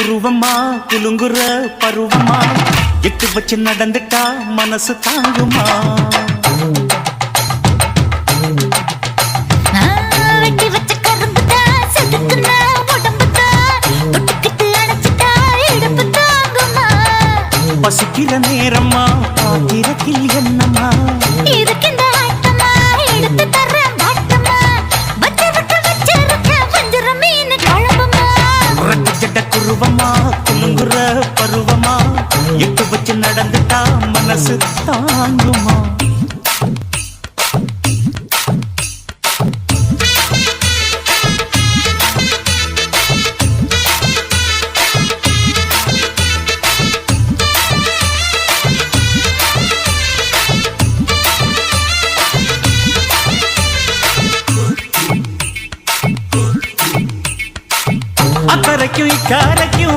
குருவமா குலுங்குற பருவமா எட்டு வச்சு நடந்துட்டா மனசு தாங்குமா பசிக்கிற நேரமா பாத்திரத்தில் என்னம்மா குருவமா குலுங்குற பருவமா எட்டு வச்சு நடந்துட்டா மனசு தாங்குமா